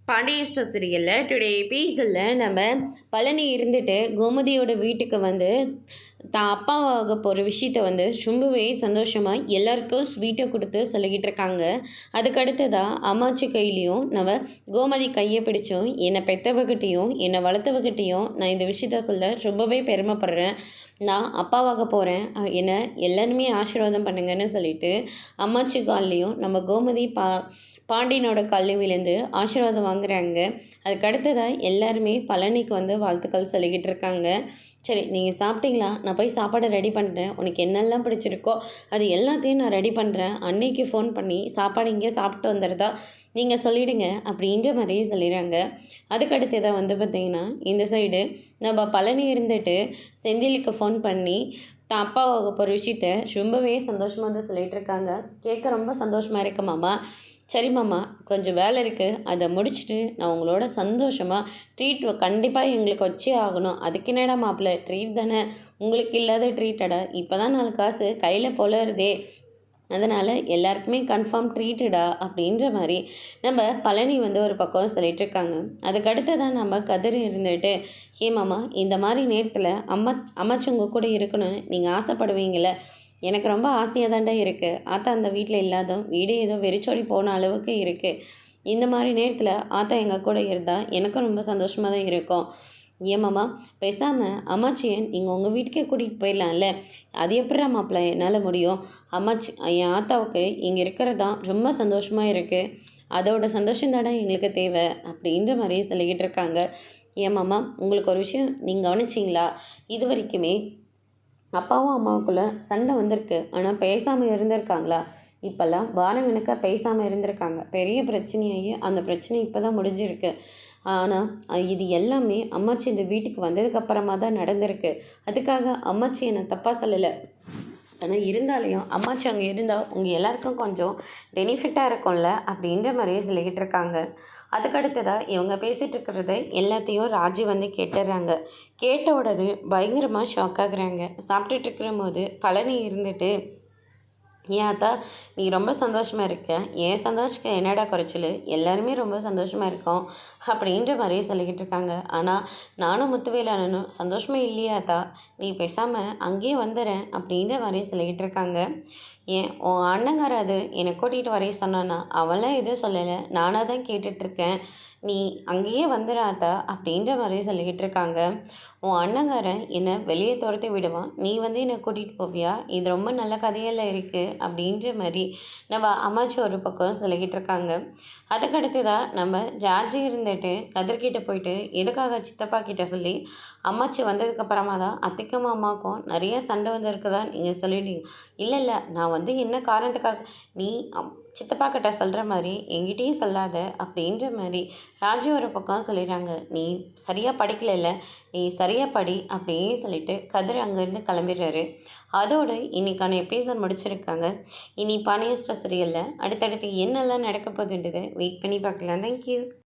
Pandian store சீரியலில் today எபிசோடில் நம்ம பழனி இருந்துட்டு கோமதியோட வீட்டுக்கு வந்து தான் அப்பாவாக போகிற விஷயத்த வந்து ரொம்பவே சந்தோஷமாக எல்லாருக்கும் ஸ்வீட்டை கொடுத்து சொல்லிக்கிட்டு இருக்காங்க. அதுக்கடுத்ததாக அம்மாச்சி கையிலையும் நம்ம கோமதி கையை பிடிச்சும் என்னை பெற்றவகிட்டையும் என்னை வளர்த்தவகிட்டையும் நான் இந்த விஷயத்த சொல்ல ரொம்பவே பெருமைப்படுறேன். நான் அப்பாவாக போகிறேன், என்னை எல்லாருமே ஆசீர்வாதம் பண்ணுங்கன்னு சொல்லிட்டு அம்மாச்சி கால்லையும் நம்ம கோமதி பாண்டியனோட கல்வி விழுந்து ஆசீர்வாதம் வாங்குறாங்க. அதுக்கு அடுத்ததாக எல்லாருமே பழனிக்கு வந்து வாழ்த்துக்கள் சொல்லிக்கிட்டு இருக்காங்க. சரி, நீங்கள் சாப்பிட்டீங்களா? நான் போய் சாப்பாடை ரெடி பண்ணுறேன். உனக்கு என்னெல்லாம் பிடிச்சிருக்கோ அது எல்லாத்தையும் நான் ரெடி பண்ணுறேன். அன்னைக்கு ஃபோன் பண்ணி சாப்பாடு இங்கே சாப்பிட்டு வந்துடுறதா நீங்கள் சொல்லிவிடுங்க அப்படின்ற மாதிரியே சொல்லிடுறாங்க. அதுக்கடுத்ததாக வந்து பார்த்திங்கன்னா இந்த சைடு நம்ம பழனி இருந்துட்டு செந்திலுக்கு ஃபோன் பண்ணி தான் அப்பாவாக போகிற விஷயத்த ரொம்பவே சந்தோஷமாக வந்து சொல்லிகிட்டு இருக்காங்க. கேட்க ரொம்ப சந்தோஷமாக இருக்கு மாமா. சரி மாமா, கொஞ்சம் வேலை இருக்குது, அதை முடிச்சுட்டு நான் உங்களோட சந்தோஷமாக ட்ரீட் கண்டிப்பாக எங்களுக்கு வச்சே ஆகணும். அதுக்கு என்னடா மாப்பிள்ளை, ட்ரீட் தானே, உங்களுக்கு இல்லாத ட்ரீட்டடா, இப்போ தான் 4 காசு கையில் போலருதே, அதனால் எல்லாருக்குமே கன்ஃபார்ம் ட்ரீட்டடா அப்படின்ற மாதிரி நம்ம பழனி வந்து ஒரு பக்கம் சொல்லிகிட்டு இருக்காங்க. அதுக்கடுத்து தான் நம்ம கதிர் இருந்துட்டு, ஏ மாமா, இந்த மாதிரி நேரத்தில் அம்மாச்சவங்க கூட இருக்கணும்னு நீங்கள் ஆசைப்படுவீங்கள, எனக்கு ரொம்ப ஆசையாக தாண்டா இருக்குது. ஆத்தா அந்த வீட்டில் இல்லாத வீடு ஏதோ வெறிச்சோடி போன அளவுக்கு இருக்குது. இந்த மாதிரி நேரத்தில் ஆத்தா எங்கள் கூட இருந்தால் எனக்கும் ரொம்ப சந்தோஷமாக தான் இருக்கும். ஏமாம்மா, பேசாமல் அம்மாச்சியை நீங்கள் உங்கள் வீட்டுக்கே கூட்டிகிட்டு போயிடலாம்ல. அது எப்படிடா மாப்பிள்ள என்னால் முடியும்? அம்மாச்சி என் ஆத்தாவுக்கு இங்கே இருக்கிறது தான் ரொம்ப சந்தோஷமாக இருக்குது. அதோட சந்தோஷம் தானே எங்களுக்கு தேவை அப்படின்ற மாதிரியே சொல்லிக்கிட்டு இருக்காங்க. ஏமாம்மா, உங்களுக்கு ஒரு விஷயம் நீங்கள் கவனிச்சிங்களா? இது வரைக்குமே அப்பாவும் அம்மாவுக்குள்ளே சண்டை வந்திருக்கு, ஆனால் பேசாமல் இருந்திருக்காங்களா? இப்போல்லாம் வாரங்கணக்காக பேசாமல் இருந்திருக்காங்க. பெரிய பிரச்சனையாகி அந்த பிரச்சனை இப்போ தான் முடிஞ்சிருக்கு. ஆனால் இது எல்லாமே அம்மாச்சி இந்த வீட்டுக்கு வந்ததுக்கப்புறமா தான் நடந்திருக்கு. அதுக்காக அம்மாச்சி என்னை தப்பாக சொல்லலை. ஆனால் இருந்தாலையும் அம்மாச்சி அங்கே இருந்தால் உங்கள் எல்லாருக்கும் கொஞ்சம் பெனிஃபிட்டாக இருக்கும்ல அப்படின்ற மாதிரியே சொல்லிக்கிட்டு இருக்காங்க. அதுக்கடுத்ததாக இவங்க பேசிகிட்டு இருக்கிறத எல்லாத்தையும் ராஜி வந்து கேட்டுடுறாங்க. கேட்ட உடனே பயங்கரமாக ஷாக் ஆகுறாங்க. சாப்பிட்டுட்டு இருக்கிற போது பழனி இருந்துட்டு, ஏன் ஆத்தா, நீ ரொம்ப சந்தோஷமாக இருக்க, என் சந்தோஷத்துக்கு என்னடா குறைச்சல், எல்லாருமே ரொம்ப சந்தோஷமாக இருக்கோம் அப்படின்ற மாதிரியே சொல்லிக்கிட்டு இருக்காங்க. ஆனால் நானும் முத்துவேலானும் சந்தோஷமாக இல்லையாத்தா, நீ பேசாமல் அங்கேயே வந்துடுறேன் அப்படின்ற மாதிரியே சொல்லிக்கிட்டு இருக்காங்க. ஏன் உன் அண்ணங்காராது என்னை கூட்டிகிட்டு வரைய சொன்னானா? அவெல்லாம் எதுவும் சொல்லலை, நானாக தான் கேட்டுட்ருக்கேன். நீ அங்கேயே வந்துடாதா அப்படின்ற மாதிரி சொல்லிக்கிட்டு இருக்காங்க. உன் அண்ணங்காரன் என்னை வெளியே துரத்தி விடுவான், நீ வந்து என்னை கூட்டிகிட்டு போவியா? இது ரொம்ப நல்ல கதையெல்லாம் இருக்குது அப்படின்ற மாதிரி நம்ம அம்மாச்சி ஒரு பக்கம் சொல்லிக்கிட்டு இருக்காங்க. அதுக்கடுத்துதான் நம்ம ராஜி இருந்துட்டு கதிர்கிட்ட போயிட்டு எதுக்காக சித்தப்பா கிட்ட சொல்லி அம்மாச்சி வந்ததுக்கப்புறமா தான் அத்தைக்கும் அம்மாவுக்கும் நிறைய சண்டை வந்திருக்குதா நீங்கள் சொல்லிட்டீங்க. இல்லை இல்லை, நான் வந்து என்ன காரணத்துக்காக நீ சித்தப்பா கிட்ட சொல்கிற மாதிரி என்கிட்டையும் சொல்லாத அப்படின்ற மாதிரி ராஜு ஒரு பக்கம் சொல்லிடுறாங்க. நீ சரியாக படிக்கல, நீ சரியாக படி அப்படின்னு சொல்லிட்டு கதிர் அங்கேருந்து கிளம்பிடுறாரு. அதோடு இன்றைக்கான எபிசோட் முடிச்சிருக்காங்க. இனி பாண்டியன் ஸ்டோர் சீரியலில் அடுத்தடுத்து என்னெல்லாம் நடக்க போகுதுன்றதை வெயிட் பண்ணி பார்க்கலாம். தேங்க்யூ.